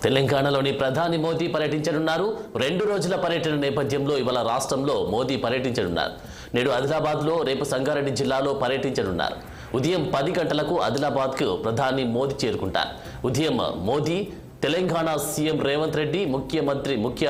తెలంగాణలోని ప్రధాని మోదీ పర్యటించనున్నారు. 2 రోజుల పర్యటన నేపథ్యంలో ఇవాళ రాష్ట్రంలో మోదీ పర్యటించనున్నారు. నేడు ఆదిలాబాద్లో, రేపు సంగారెడ్డి జిల్లాలో పర్యటించనున్నారు. ఉదయం 10 గంటలకు ఆదిలాబాద్కు ప్రధాని మోదీ చేరుకుంటారు. ఉదయం మోదీ తెలంగాణ సీఎం రేవంత్ రెడ్డి ముఖ్య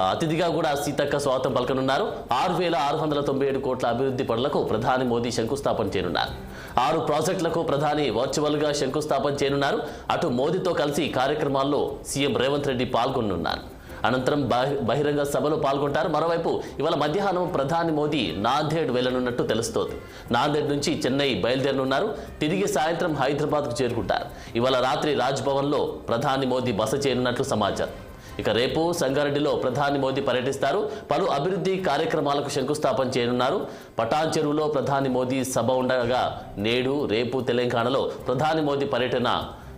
అతిథిగా కూడా సీతక్క స్వాగతం పలకనున్నారు. 6,697 కోట్ల అభివృద్ధి పనులకు ప్రధాని మోదీ శంకుస్థాపన చేయనున్నారు. 6 ప్రాజెక్టులకు ప్రధాని వర్చువల్గా శంకుస్థాపన చేయనున్నారు. అటు మోదీతో కలిసి కార్యక్రమాల్లో సీఎం రేవంత్ రెడ్డి పాల్గొనున్నారు. అనంతరం బహిరంగ సభలో పాల్గొంటారు. మరోవైపు ఇవాళ మధ్యాహ్నం ప్రధాని మోదీ నాందేడ్ వెళ్లనున్నట్టు తెలుస్తోంది. నాందేడ్ నుంచి చెన్నై బయలుదేరనున్నారు. తిరిగి సాయంత్రం హైదరాబాద్కు చేరుకుంటారు. ఇవాళ రాత్రి రాజ్భవన్లో ప్రధాని మోదీ బస చేయనున్నట్లు సమాచారం. ఇక రేపు సంగారెడ్డిలో ప్రధాని మోదీ పర్యటిస్తారు. పలు అభివృద్ధి కార్యక్రమాలకు శంకుస్థాపన చేయనున్నారు. పటాన్ చెరువులో ప్రధాని మోదీ సభ ఉండగా నేడు రేపు తెలంగాణలో ప్రధాని మోదీ పర్యటన.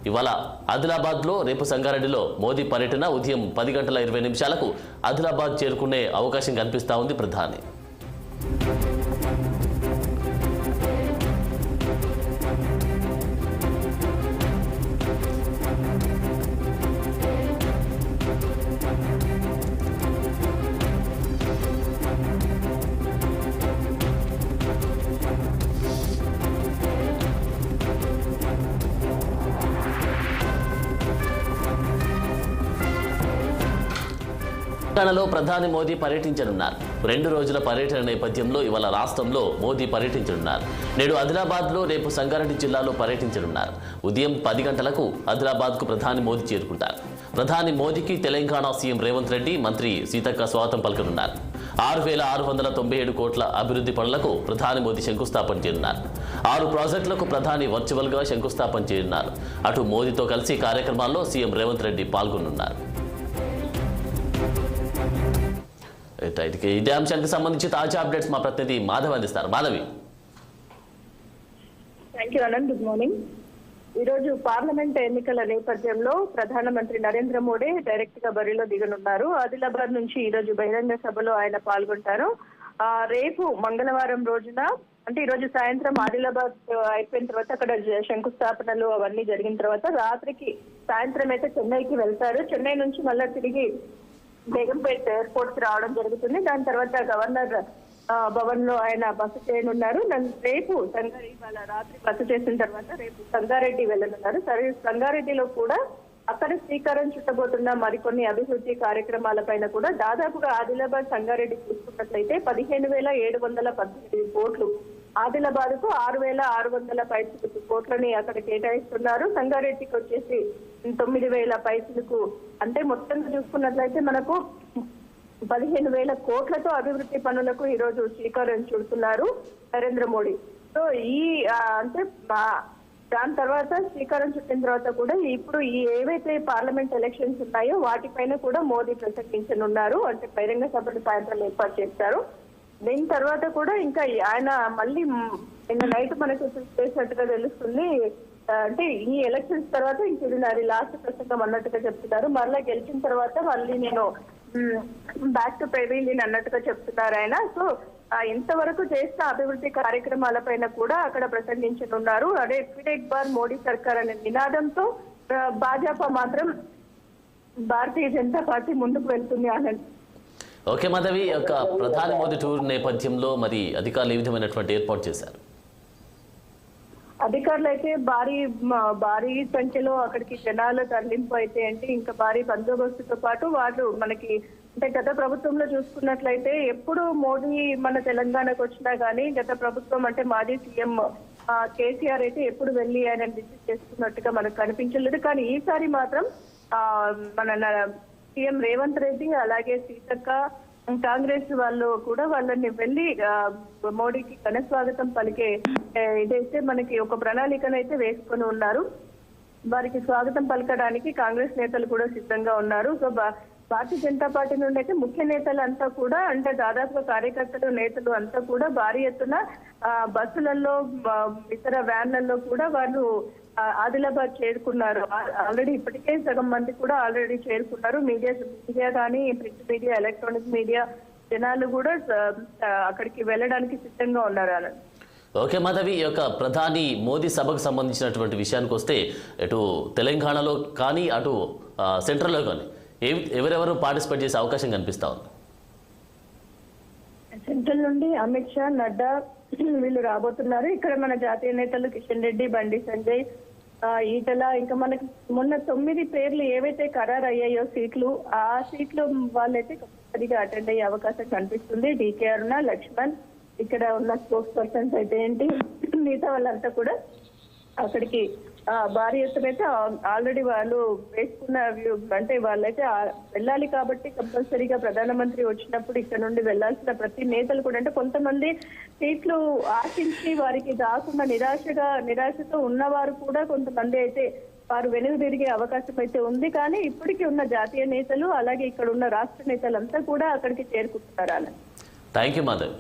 ఇవాళ ఆదిలాబాద్లో, రేపు సంగారెడ్డిలో మోదీ పర్యటన. ఉదయం 10:20 ఆదిలాబాద్ చేరుకునే అవకాశం కనిపిస్తా ఉంది ప్రధాని. తెలంగాణలో ప్రధాని మోదీ పర్యటించనున్నారు. 2 రోజుల పర్యటన నేపథ్యంలో ఇవాళ రాష్ట్రంలో మోదీ పర్యటించనున్నారు. నేడు ఆదిలాబాద్లో, రేపు సంగారెడ్డి జిల్లాలో పర్యటించనున్నారు. ఉదయం 10 గంటలకు ఆదిలాబాద్కు ప్రధాని మోదీ చేరుకుంటారు. ప్రధాని మోదీకి తెలంగాణ సీఎం రేవంత్ రెడ్డి, మంత్రి సీతక్క స్వాగతం పలకనున్నారు. 6,697 కోట్ల అభివృద్ధి పనులకు ప్రధాని మోదీ శంకుస్థాపన చేయనున్నారు. 6 ప్రాజెక్టులకు ప్రధాని వర్చువల్గా శంకుస్థాపన చేయనున్నారు. అటు మోదీతో కలిసి కార్యక్రమాల్లో సీఎం రేవంత్ రెడ్డి పాల్గొనున్నారు. ఇదే అంశానికి సంబంధించి తాజా అప్డేట్స్ మా ప్రతినిధి మాధవ్ అందిస్తారు. Madhavi. Thank you Anant. Good morning. ఈ రోజు పార్లమెంట్ ఎన్నికల నేపథ్యంలో ప్రధానమంత్రి నరేంద్ర మోడీ డైరెక్ట్ గా బరిలో దిగనున్నారు. ఆదిలాబాద్ నుంచి ఈ రోజు బహిరంగ సభలో ఆయన పాల్గొంటారు. రేపు మంగళవారం రోజున, అంటే ఈ రోజు సాయంత్రం ఆదిలాబాద్ అయిపోయిన తర్వాత అక్కడ శంకుస్థాపనలు అవన్నీ జరిగిన తర్వాత రాత్రికి సాయంత్రం అయితే చెన్నైకి వెళ్తారు. చెన్నై నుంచి మళ్ళా తిరిగి బేగంపేట్ ఎయిర్పోర్ట్ కి రావడం జరుగుతుంది. దాని తర్వాత గవర్నర్ భవన్ లో ఆయన బస చేయనున్నారు. రేపు ఇవాళ రాత్రి బస చేసిన తర్వాత రేపు సంగారెడ్డి వెళ్ళనున్నారు. సంగారెడ్డిలో కూడా అక్కడ శ్రీకారం చుట్టబోతున్న మరికొన్ని అభివృద్ధి కార్యక్రమాలపైన కూడా దాదాపుగా ఆదిలాబాద్ సంగారెడ్డి చూసుకున్నట్లయితే 15,718 కోట్లు, ఆదిలాబాద్ కు 6,600 కోట్లని అక్కడ కేటాయిస్తున్నారు. సంగారెడ్డికి వచ్చేసి 9,000 పైసలకు, అంటే మొత్తంగా చూసుకున్నట్లయితే మనకు 15,000 కోట్లతో అభివృద్ధి పనులకు ఈ రోజు శ్రీకారం చుడుతున్నారు నరేంద్ర మోడీ. సో అంటే దాని తర్వాత శ్రీకారం చుట్టిన తర్వాత కూడా ఇప్పుడు ఏవైతే పార్లమెంట్ ఎలక్షన్స్ ఉన్నాయో వాటిపైన కూడా మోదీ ప్రసంగించనున్నారు. అంటే బహిరంగ సభలు సాయంత్రం ఏర్పాటు చేస్తారు. దీని తర్వాత కూడా ఇంకా ఆయన మళ్ళీ నిన్న నైట్ మనకు చేసినట్టుగా తెలుస్తుంది. అంటే ఈ ఎలక్షన్స్ తర్వాత ఇంక ఇది నాది లాస్ట్ ప్రసంగం అన్నట్టుగా చెప్తున్నారు. మళ్ళీ గెలిచిన తర్వాత మళ్ళీ నేను బ్యాక్ టు పెవిలియన్ అన్నట్టుగా చెప్తున్నారు ఆయన. సో ఇంతవరకు చేసిన అభివృద్ధి కార్యక్రమాలపైన కూడా అక్కడ ప్రసంగించనున్నారు. అదే ఫిర్ ఎక్ బార్ మోడీ సర్కార్ అనే నినాదంతో భాజపా మాత్రం భారతీయ జనతా పార్టీ ముందుకు వెళ్తుంది అనండి. ఓకే మాధవి, యొక్క ప్రధాని మోదీ టూర్ నేపథ్యంలో మరి అధికారులు ఏ విధమైనటువంటి ఏర్పాటు చేశారు? అధికారులు అయితే భారీ సంఖ్యలో అక్కడికి జనాల తరలింపు అయితే అంటే ఇంకా భారీ బందోబస్తుతో పాటు వాళ్ళు మనకి అంటే గత ప్రభుత్వంలో చూసుకున్నట్లయితే ఎప్పుడు మోడీ మన తెలంగాణకు వచ్చినా కానీ గత ప్రభుత్వం అంటే మాజీ సీఎం కేసీఆర్ అయితే ఎప్పుడు వెళ్ళి ఆయన విజిట్ చేస్తున్నట్టుగా మనకు కనిపించలేదు. కానీ ఈసారి మాత్రం మన సీఎం రేవంత్ రెడ్డి అలాగే సీతక్క, కాంగ్రెస్ వాళ్ళు కూడా వాళ్ళని వెళ్ళి మోడీకి ఘన స్వాగతం పలికే ఇదైతే మనకి ఒక ప్రణాళికనైతే వేసుకొని ఉన్నారు. వారికి స్వాగతం పలకడానికి కాంగ్రెస్ నేతలు కూడా సిద్ధంగా ఉన్నారు. సో భారతీయ జనతా పార్టీ నుండి అయితే ముఖ్య నేతలు అంతా కూడా అంటే దాదాపుగా కార్యకర్తలు, నేతలు అంతా కూడా భారీ ఎత్తున బస్సులలో, ఇతర వ్యాన్లలో కూడా వాళ్ళు ఆదిలాబాద్ చేరుకున్నారు. ఆల్రెడీ ఇప్పటికే సగం మంది కూడా ఆల్రెడీ చేరుకున్నారు. మీడియా కానీ, ప్రింట్ మీడియా, ఎలక్ట్రానిక్ మీడియా జనాలు కూడా అక్కడికి వెళ్ళడానికి సిద్ధంగా ఉన్నారు. ఓకే మాధవి, ఈ యొక్క ప్రధాని మోదీ సభకు సంబంధించినటువంటి విషయానికి వస్తే ఇటు తెలంగాణలో కానీ అటు సెంట్రల్లో కానీ ఎవరెవరు పార్టిసిపేట్ చేసే అవకాశం కనిపిస్తా ఉంది? సెంట్రల్ నుండి అమిత్ షా, నడ్డా వీళ్ళు రాబోతున్నారు. ఇక్కడ మన జాతీయ నేతలు కిషన్ రెడ్డి, బండి సంజయ్, ఈటల, ఇంకా మనకి మొన్న 9 పేర్లు ఏవైతే ఖరారు అయ్యాయో సీట్లు, ఆ సీట్లు వాళ్ళైతే కంపల్సరీగా అటెండ్ అయ్యే అవకాశం కనిపిస్తుంది. డీకే అరుణ, లక్ష్మణ్, ఇక్కడ ఉన్న స్పోక్స్ పర్సన్స్ అయితే ఏంటి, మిగతా వాళ్ళంతా కూడా అక్కడికి భారీ ఎత్తున అయితే ఆల్రెడీ వాళ్ళు వేసుకున్న అంటే వాళ్ళైతే వెళ్ళాలి కాబట్టి కంపల్సరీగా ప్రధానమంత్రి వచ్చినప్పుడు ఇక్కడ నుండి వెళ్లాల్సిన ప్రతి నేతలు కూడా, అంటే కొంతమంది సీట్లు ఆశించి వారికి రాకుండా నిరాశతో ఉన్నవారు కూడా కొంతమంది అయితే వారు వెనుక తిరిగే అవకాశం అయితే ఉంది. కానీ ఇప్పటికీ ఉన్న జాతీయ నేతలు అలాగే ఇక్కడ ఉన్న రాష్ట్ర నేతలంతా కూడా అక్కడికి చేరుకుంటున్నారు. Thank you Madhav.